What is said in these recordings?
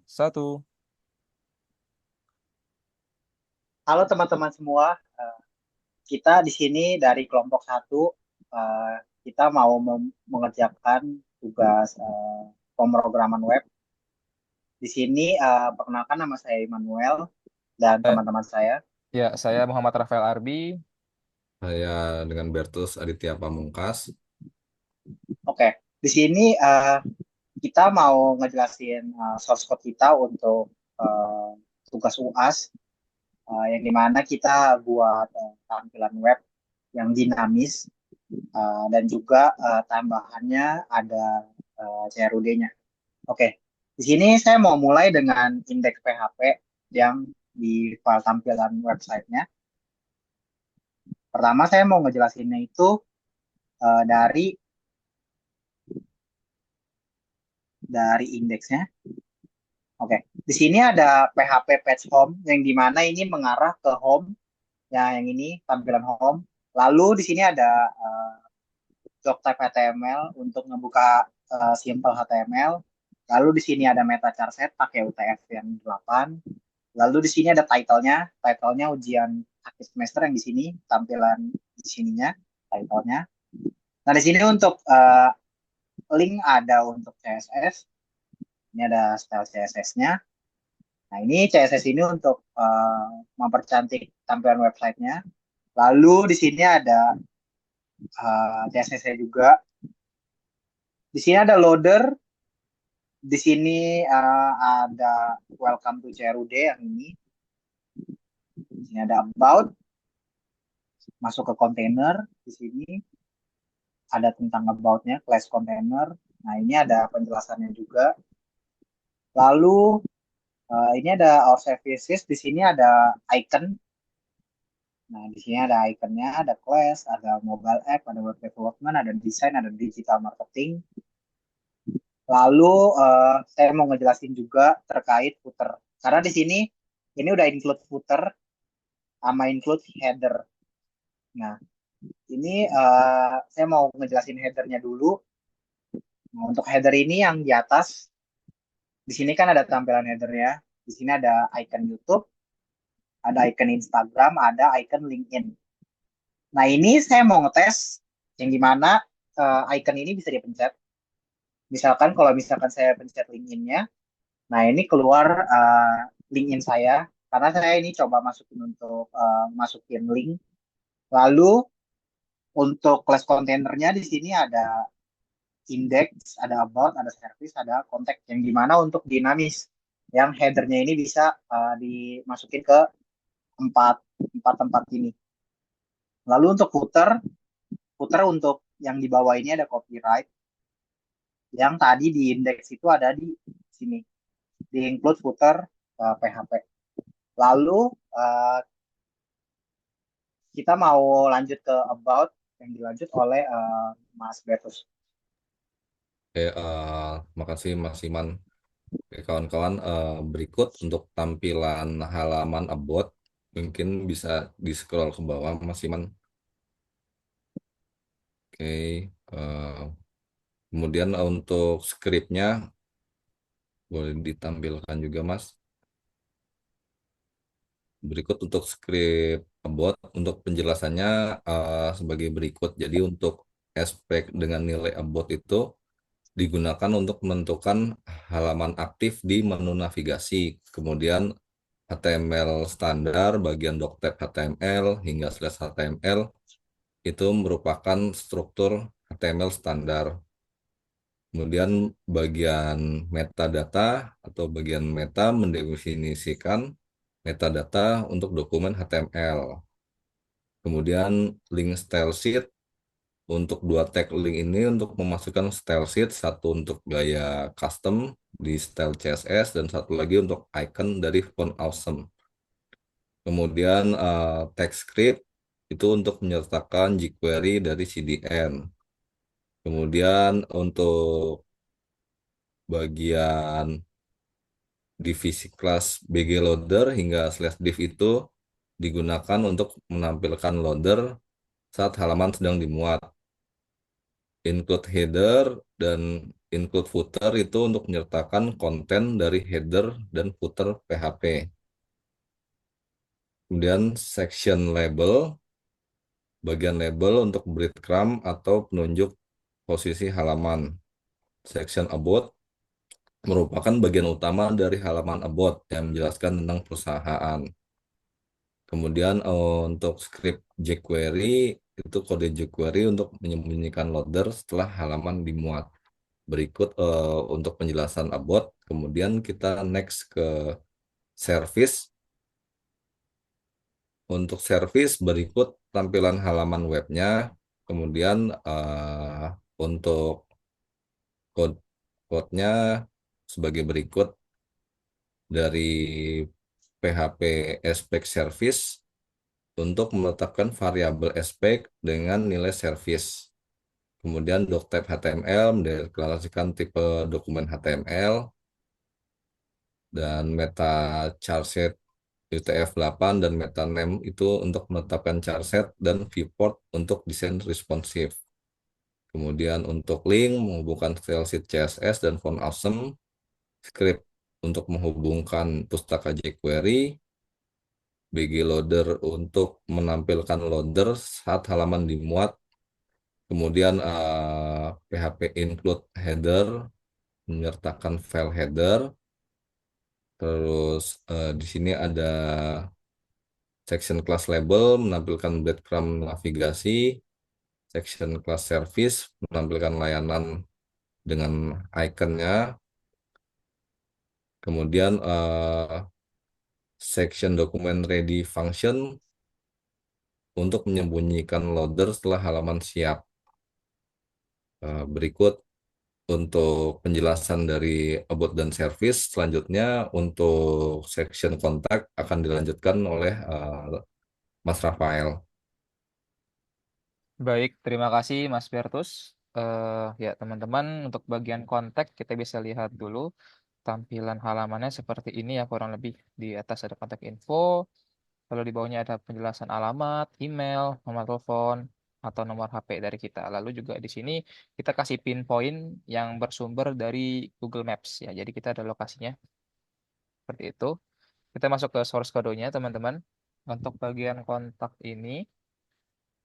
Satu. Halo teman-teman semua, kita di sini dari kelompok satu, kita mau mengerjakan tugas pemrograman web. Di sini perkenalkan nama saya Immanuel dan Eh, teman-teman saya. ya, saya Muhammad Rafael Arbi. Saya dengan Bertus Aditya Pamungkas. Oke, di sini kita mau ngejelasin source code kita untuk tugas UAS, yang dimana kita buat tampilan web yang dinamis, dan juga tambahannya ada CRUD-nya. Oke, di sini saya mau mulai dengan indeks PHP yang di file tampilan websitenya. Pertama saya mau ngejelasinnya itu dari indeksnya. Oke, di sini ada PHP page home yang dimana ini mengarah ke home, ya yang ini tampilan home. Lalu di sini ada doc type HTML untuk ngebuka simple HTML. Lalu di sini ada meta charset pakai UTF yang 8. Lalu di sini ada title-nya ujian akhir semester yang di sini, tampilan di sininya, title-nya. Nah, di sini untuk link ada untuk CSS. Ini ada style CSS-nya. Nah, ini CSS ini untuk mempercantik tampilan websitenya. Lalu di sini ada CSS-nya juga. Di sini ada loader. Di sini ada welcome to CRUD yang ini. Di sini ada about, masuk ke kontainer. Di sini ada tentang about-nya, class container. Nah, ini ada penjelasannya juga. Lalu ini ada our services, di sini ada icon. Nah, di sini ada iconnya, ada class, ada mobile app, ada web development, ada desain, ada digital marketing. Lalu saya mau ngejelasin juga terkait footer. Karena di sini ini udah include footer sama include header. Nah, ini saya mau ngejelasin headernya dulu. Nah, untuk header ini yang di atas, di sini kan ada tampilan headernya. Di sini ada icon YouTube, ada icon Instagram, ada icon LinkedIn. Nah, ini saya mau ngetes yang dimana icon ini bisa dipencet. Misalkan kalau misalkan saya pencet LinkedIn-nya, nah ini keluar LinkedIn saya. Karena saya ini coba masukin untuk masukin link. Lalu untuk class containernya di sini ada index, ada about, ada service, ada contact. Yang dimana untuk dinamis, yang headernya ini bisa dimasukin ke empat empat tempat ini. Lalu untuk footer untuk yang di bawah ini ada copyright. Yang tadi di indeks itu ada di sini, di include footer PHP. Lalu uh, kita mau lanjut ke about yang dilanjut oleh Mas Bertus. Makasih Mas Iman. Oke, kawan-kawan, berikut untuk tampilan halaman About, mungkin bisa di-scroll ke bawah, Mas Iman. Oke, kemudian untuk skripnya boleh ditampilkan juga, Mas. Berikut untuk skrip About, untuk penjelasannya sebagai berikut. Jadi untuk aspek dengan nilai About itu digunakan untuk menentukan halaman aktif di menu navigasi, kemudian HTML standar, bagian doctype HTML hingga slash HTML itu merupakan struktur HTML standar. Kemudian bagian metadata atau bagian meta mendefinisikan metadata untuk dokumen HTML. Kemudian link style sheet untuk dua tag link ini untuk memasukkan style sheet, satu untuk gaya custom di style CSS dan satu lagi untuk icon dari font awesome. Kemudian text script itu untuk menyertakan jQuery dari CDN. Kemudian untuk bagian divisi kelas BG loader hingga slash div itu digunakan untuk menampilkan loader saat halaman sedang dimuat. Include header dan include footer itu untuk menyertakan konten dari header dan footer PHP. Kemudian section label, bagian label untuk breadcrumb atau penunjuk posisi halaman. Section about merupakan bagian utama dari halaman about yang menjelaskan tentang perusahaan. Kemudian untuk script jQuery itu kode jQuery untuk menyembunyikan loader setelah halaman dimuat. Berikut untuk penjelasan about. Kemudian kita next ke service. Untuk service berikut tampilan halaman webnya. Kemudian untuk code-nya sebagai berikut dari PHP aspect service untuk menetapkan variabel aspect dengan nilai service. Kemudian doctype HTML mendeklarasikan tipe dokumen HTML dan meta charset UTF-8 dan meta name itu untuk menetapkan charset dan viewport untuk desain responsif. Kemudian untuk link menghubungkan style sheet CSS dan font awesome, script untuk menghubungkan pustaka jQuery, BG loader untuk menampilkan loader saat halaman dimuat. Kemudian PHP include header menyertakan file header. Terus di sini ada section class label menampilkan breadcrumb navigasi, section class service menampilkan layanan dengan ikonnya. Kemudian section document ready function untuk menyembunyikan loader setelah halaman siap. Berikut untuk penjelasan dari about dan service. Selanjutnya untuk section kontak akan dilanjutkan oleh Mas Rafael. Baik, terima kasih Mas Bertus. Ya, teman-teman, untuk bagian kontak kita bisa lihat dulu tampilan halamannya seperti ini ya, kurang lebih. Di atas ada kontak info, lalu di bawahnya ada penjelasan alamat, email, nomor telepon, atau nomor HP dari kita. Lalu juga di sini kita kasih pinpoint yang bersumber dari Google Maps ya. Jadi kita ada lokasinya seperti itu. Kita masuk ke source code-nya, teman-teman. Untuk bagian kontak ini,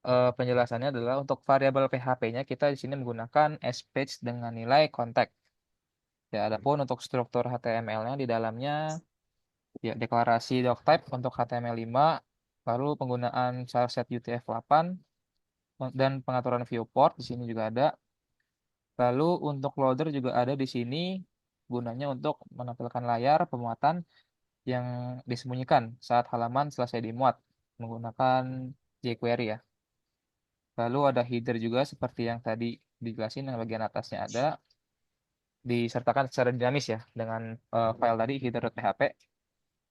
penjelasannya adalah untuk variabel PHP-nya kita di sini menggunakan spage dengan nilai kontak. Ya, adapun untuk struktur HTML-nya di dalamnya ya deklarasi doctype untuk HTML5, lalu penggunaan charset UTF-8 dan pengaturan viewport di sini juga ada. Lalu untuk loader juga ada di sini gunanya untuk menampilkan layar pemuatan yang disembunyikan saat halaman selesai dimuat menggunakan jQuery ya. Lalu ada header juga seperti yang tadi dijelasin yang bagian atasnya ada disertakan secara dinamis ya dengan file tadi header.php.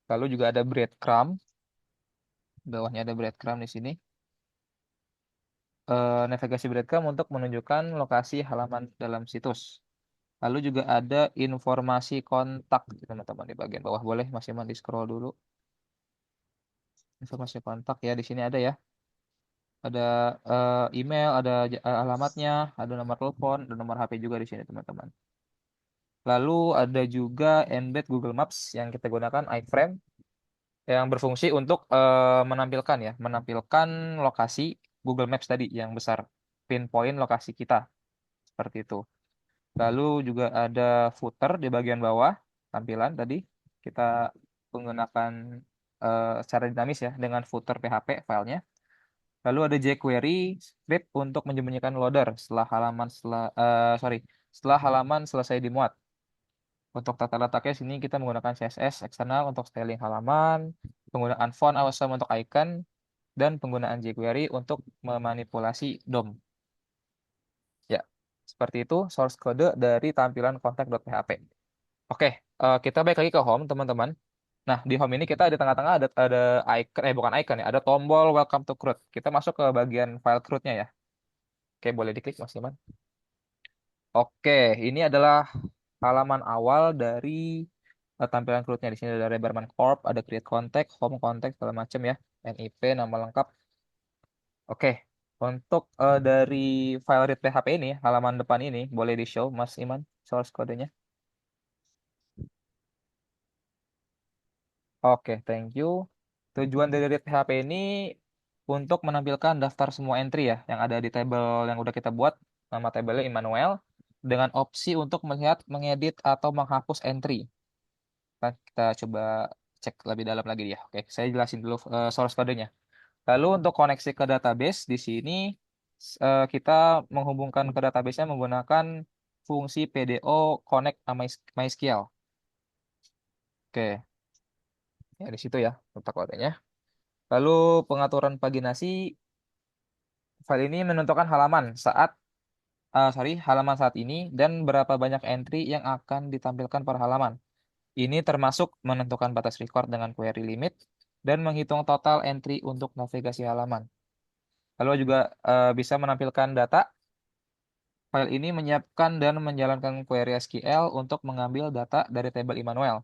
Lalu juga ada breadcrumb, bawahnya ada breadcrumb di sini. Navigasi breadcrumb untuk menunjukkan lokasi halaman dalam situs. Lalu juga ada informasi kontak teman-teman di bagian bawah. Boleh Mas Iman di scroll dulu. Informasi kontak ya di sini ada ya. Ada email, ada alamatnya, ada nomor telepon, dan nomor HP juga di sini teman-teman. Lalu ada juga embed Google Maps yang kita gunakan iframe yang berfungsi untuk menampilkan lokasi Google Maps tadi yang besar, pinpoint lokasi kita seperti itu. Lalu juga ada footer di bagian bawah tampilan tadi kita menggunakan secara dinamis ya dengan footer PHP filenya. Lalu ada jQuery script untuk menyembunyikan loader setelah halaman selesai dimuat. Untuk tata letaknya sini kita menggunakan CSS eksternal untuk styling halaman, penggunaan font awesome untuk icon, dan penggunaan jQuery untuk memanipulasi DOM. Ya, seperti itu source code dari tampilan kontak.php. Oke, kita balik lagi ke home, teman-teman. Nah, di home ini kita di tengah-tengah ada icon, bukan icon ya, ada tombol welcome to CRUD. Kita masuk ke bagian file CRUD-nya ya. Oke, boleh diklik Mas Iman. Oke, ini adalah halaman awal dari tampilan CRUD-nya. Di sini ada Reberman Corp, ada create contact, home contact, segala macam ya. NIP, nama lengkap. Oke, untuk dari file read PHP ini, halaman depan ini, boleh di-show Mas Iman. source kodenya. Oke, thank you. Tujuan dari read PHP ini untuk menampilkan daftar semua entry ya yang ada di table yang udah kita buat, nama tabelnya Immanuel, dengan opsi untuk melihat, mengedit atau menghapus entry. Kita coba cek lebih dalam lagi ya. Oke, saya jelasin dulu source kodenya. Lalu untuk koneksi ke database di sini kita menghubungkan ke database-nya menggunakan fungsi PDO connect sama MySQL. Oke, ya di situ ya letak kodenya. Lalu pengaturan paginasi, file ini menentukan halaman saat ini dan berapa banyak entry yang akan ditampilkan per halaman. Ini termasuk menentukan batas record dengan query limit dan menghitung total entry untuk navigasi halaman. Lalu juga bisa menampilkan data. File ini menyiapkan dan menjalankan query SQL untuk mengambil data dari tabel Immanuel.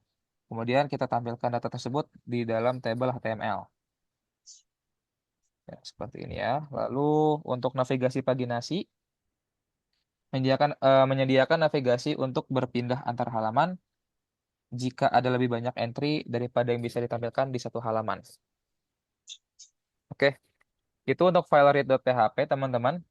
Kemudian kita tampilkan data tersebut di dalam tabel HTML. Ya, seperti ini ya. Lalu untuk navigasi paginasi, menyediakan navigasi untuk berpindah antar halaman jika ada lebih banyak entry daripada yang bisa ditampilkan di satu halaman. Oke, itu untuk file read.php, teman-teman.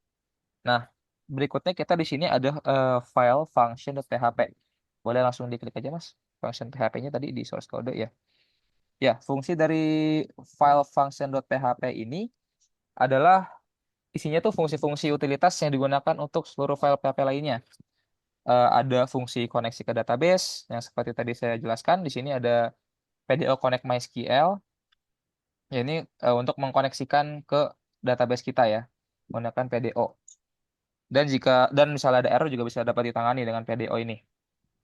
Nah, berikutnya kita di sini ada file function.php. Boleh langsung diklik aja, Mas. Function PHP-nya tadi di source code ya. Ya, fungsi dari file function.php ini adalah isinya tuh fungsi-fungsi utilitas yang digunakan untuk seluruh file PHP lainnya. Ada fungsi koneksi ke database yang seperti tadi saya jelaskan. Di sini ada PDO Connect MySQL. Ya, ini untuk mengkoneksikan ke database kita ya, menggunakan PDO. Dan misalnya ada error juga bisa dapat ditangani dengan PDO ini.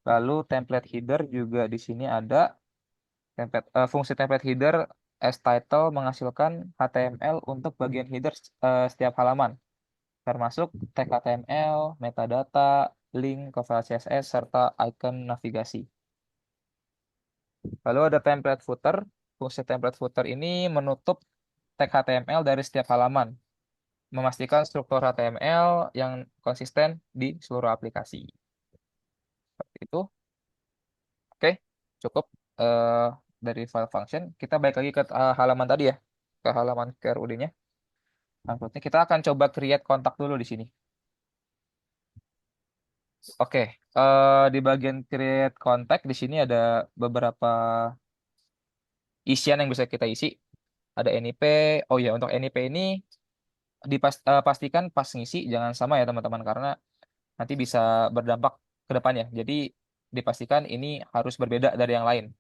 Lalu template header juga di sini ada fungsi template header as title menghasilkan HTML untuk bagian header setiap halaman, termasuk tag HTML, metadata, link ke file CSS, serta icon navigasi. Lalu ada template footer. Fungsi template footer ini menutup tag HTML dari setiap halaman, memastikan struktur HTML yang konsisten di seluruh aplikasi. Seperti itu. Oke, cukup eh, dari file function. Kita balik lagi ke halaman tadi ya, ke halaman CRUD-nya. Berikutnya kita akan coba create kontak dulu di sini. Oke, di bagian create contact di sini ada beberapa isian yang bisa kita isi. Ada NIP. Oh ya, untuk NIP ini pastikan pas ngisi jangan sama ya teman-teman karena nanti bisa berdampak ke depannya. Jadi dipastikan ini harus berbeda dari yang lain.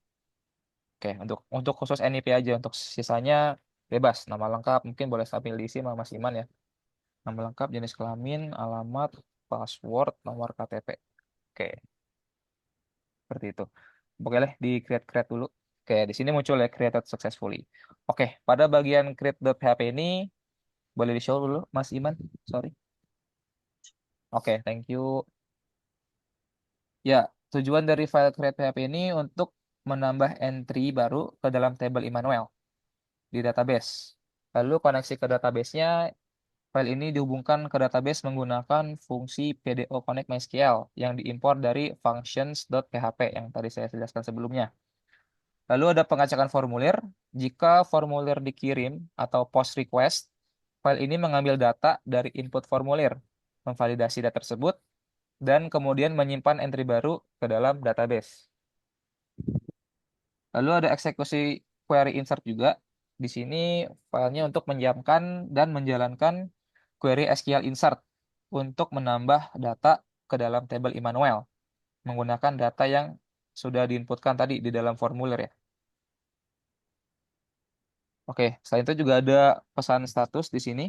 Oke, untuk khusus NIP aja, untuk sisanya bebas. Nama lengkap mungkin boleh sambil diisi sama Mas Iman ya. Nama lengkap, jenis kelamin, alamat, password, nomor KTP. Oke, seperti itu. Oke deh, di create dulu. Oke, di sini muncul ya created successfully. Oke, pada bagian create.php ini boleh di-show dulu Mas Iman. Sorry. Oke, thank you. Ya, tujuan dari file create.php ini untuk menambah entry baru ke dalam table Immanuel di database. Lalu koneksi ke database-nya, file ini dihubungkan ke database menggunakan fungsi PDO Connect MySQL yang diimpor dari functions.php yang tadi saya jelaskan sebelumnya. Lalu ada pengecekan formulir. Jika formulir dikirim atau post request, file ini mengambil data dari input formulir, memvalidasi data tersebut, dan kemudian menyimpan entry baru ke dalam database. Lalu ada eksekusi query insert juga. Di sini filenya untuk menyiapkan dan menjalankan query SQL insert untuk menambah data ke dalam tabel Immanuel menggunakan data yang sudah diinputkan tadi di dalam formulir ya. Oke, selain itu juga ada pesan status di sini.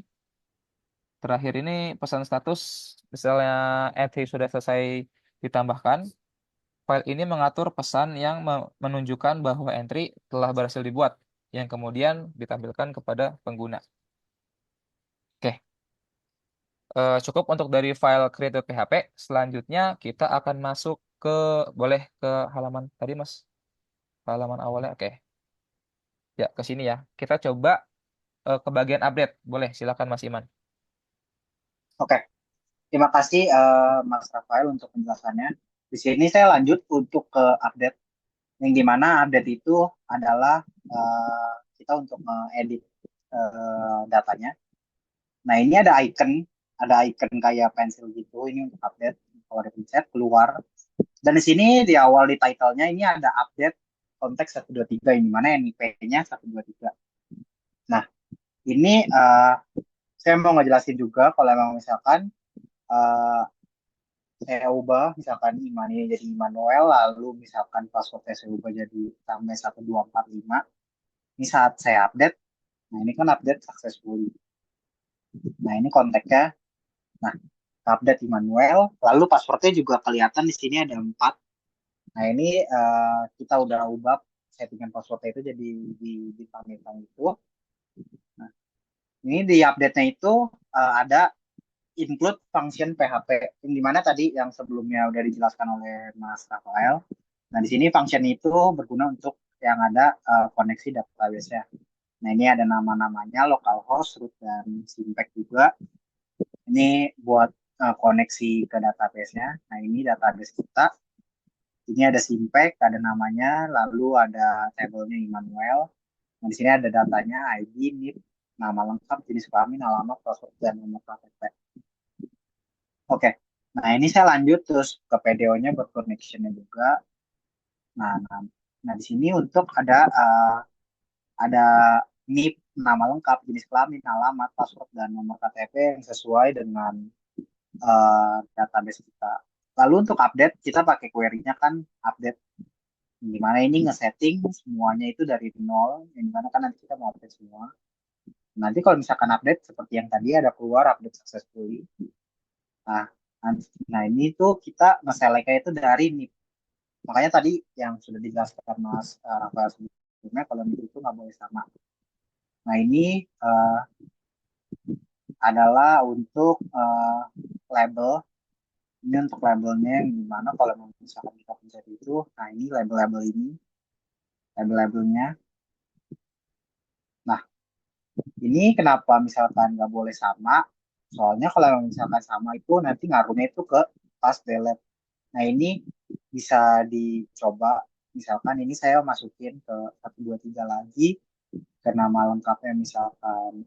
Terakhir ini pesan status, misalnya entry sudah selesai ditambahkan, file ini mengatur pesan yang menunjukkan bahwa entry telah berhasil dibuat, yang kemudian ditampilkan kepada pengguna. Oke, cukup untuk dari file create.php. Selanjutnya kita akan masuk ke, boleh ke halaman tadi Mas, halaman awalnya. Oke, ya ke sini ya. Kita coba ke bagian update. Boleh, silakan Mas Iman. Oke, terima kasih Mas Rafael untuk penjelasannya. Di sini saya lanjut untuk ke update, yang dimana update itu adalah kita untuk edit datanya. Nah, ini ada icon kayak pensil gitu. Ini untuk update. Kalau dipencet keluar. Dan di sini di awal di title-nya ini ada update konteks 123, ini mana NIP-nya 123. Nah, ini saya mau ngejelasin juga kalau emang misalkan uh, saya ubah misalkan Iman ini jadi Immanuel, lalu misalkan passwordnya saya ubah jadi sampai 1245. Ini saat saya update. Nah, ini kan update successfully. Nah, ini konteksnya. Nah, update Immanuel, lalu passwordnya juga kelihatan di sini ada 4. Nah, ini kita udah ubah settingan passwordnya itu jadi di bintang itu. Nah, ini di update-nya itu ada include function PHP, yang dimana tadi yang sebelumnya udah dijelaskan oleh Mas Rafael. Nah, di sini function itu berguna untuk yang ada koneksi database-nya. Nah, ini ada nama-namanya, localhost, root, dan simpek juga. Ini buat koneksi ke database-nya. Nah, ini database kita. Ini ada simpek, ada namanya, lalu ada tabelnya Immanuel. Nah, di sini ada datanya, ID, NIP, nama lengkap, jenis kelamin, alamat, password, dan nomor KTP. Oke. Nah, ini saya lanjut terus ke PDO-nya buat connection-nya juga. Nah, nah, nah, di sini untuk ada NIP, nama lengkap, jenis kelamin, alamat, password, dan nomor KTP yang sesuai dengan database kita. Lalu untuk update, kita pakai query-nya kan update. Gimana ini nge-setting semuanya itu dari nol, yang dimana kan nanti kita mau update semua. Nanti kalau misalkan update, seperti yang tadi ada keluar update successfully. Nah, nah ini tuh kita nge-select itu dari NIP. Makanya tadi yang sudah dijelaskan Mas Rafael sebelumnya, kalau NIP itu nggak boleh sama. Nah, ini adalah untuk label. Ini untuk labelnya yang dimana kalau misalkan kita pencet itu, nah ini label-label ini, label-labelnya. Nah, ini kenapa misalkan nggak boleh sama? Soalnya kalau misalkan sama itu nanti ngaruhnya itu ke pas delete. Nah, ini bisa dicoba. Misalkan ini saya masukin ke 123 lagi ke nama lengkapnya misalkan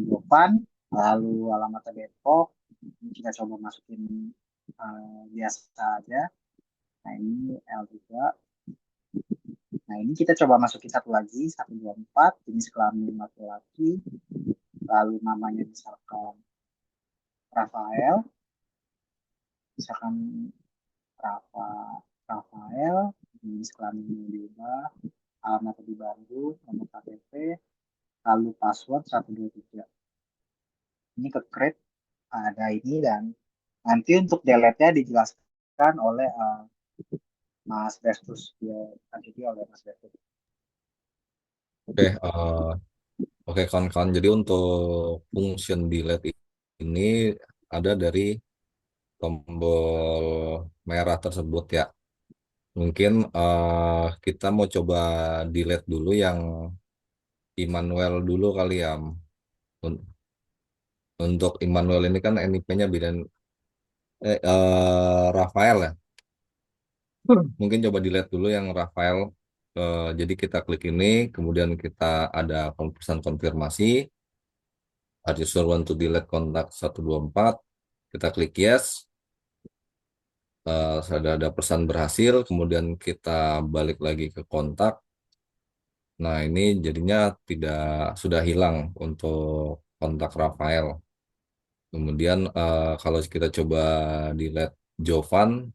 Jovan, lalu alamat Depok. Ini kita coba masukin biasa aja. Nah, ini L juga. Nah, ini kita coba masukin satu lagi, 124, jenis kelamin laki-laki, lalu namanya misalkan Rafael, misalkan Rafa, Rafael, jenis kelaminnya diubah, alamat di Bandung, nomor KTP, lalu password 123. Ini ke create, ada ini, dan nanti untuk delete-nya dijelaskan oleh Mas Bestus, dia nanti oleh Mas Bestus. Oke, oke kawan-kawan. Jadi untuk function delete ini ada dari tombol merah tersebut ya. Mungkin kita mau coba delete dulu yang Immanuel dulu kali ya. Un- Untuk Immanuel ini kan NIP-nya beda. Rafael ya. Mungkin coba delete dulu yang Rafael. Jadi kita klik ini, kemudian kita ada pesan konfirmasi. Are you sure want to delete kontak 124? Kita klik yes. Sudah ada pesan berhasil, kemudian kita balik lagi ke kontak. Nah, ini jadinya tidak sudah hilang untuk kontak Rafael. Kemudian kalau kita coba delete Jovan,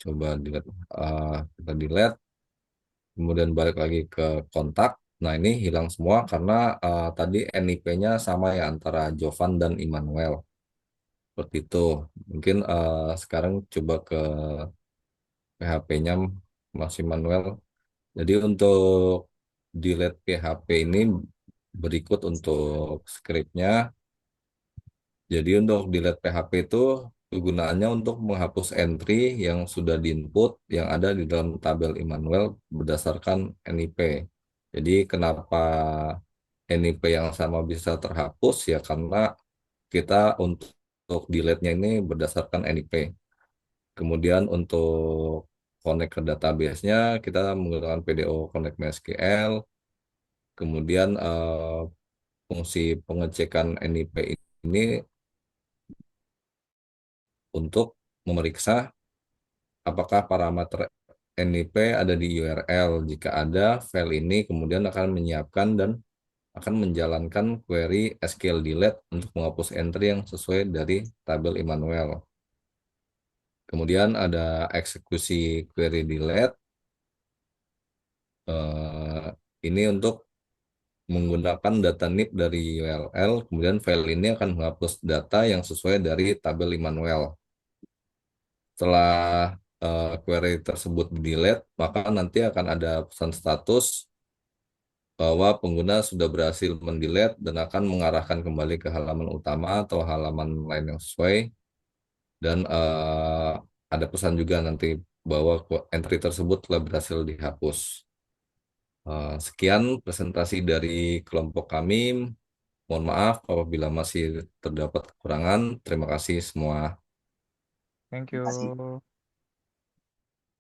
coba delete, kita delete, kemudian balik lagi ke kontak. Nah, ini hilang semua karena tadi NIP-nya sama ya antara Jovan dan Immanuel. Seperti itu. Mungkin sekarang coba ke PHP-nya Mas Immanuel. Jadi untuk delete PHP ini berikut untuk scriptnya. Jadi untuk delete PHP itu kegunaannya untuk menghapus entry yang sudah diinput yang ada di dalam tabel Immanuel berdasarkan NIP. Jadi kenapa NIP yang sama bisa terhapus ya karena kita untuk delete-nya ini berdasarkan NIP. Kemudian untuk connect ke database-nya kita menggunakan PDO Connect MySQL. Kemudian fungsi pengecekan NIP ini untuk memeriksa apakah parameter NIP ada di URL. Jika ada, file ini kemudian akan menyiapkan dan akan menjalankan query SQL delete untuk menghapus entry yang sesuai dari tabel Immanuel. Kemudian ada eksekusi query delete. Ini untuk menggunakan data NIP dari URL, kemudian file ini akan menghapus data yang sesuai dari tabel Immanuel. Setelah query tersebut delete, maka nanti akan ada pesan status bahwa pengguna sudah berhasil mendelete dan akan mengarahkan kembali ke halaman utama atau halaman lain yang sesuai. Dan ada pesan juga nanti bahwa entry tersebut telah berhasil dihapus. Sekian presentasi dari kelompok kami. Mohon maaf apabila masih terdapat kekurangan. Terima kasih semua. Thank Terima kasih. you.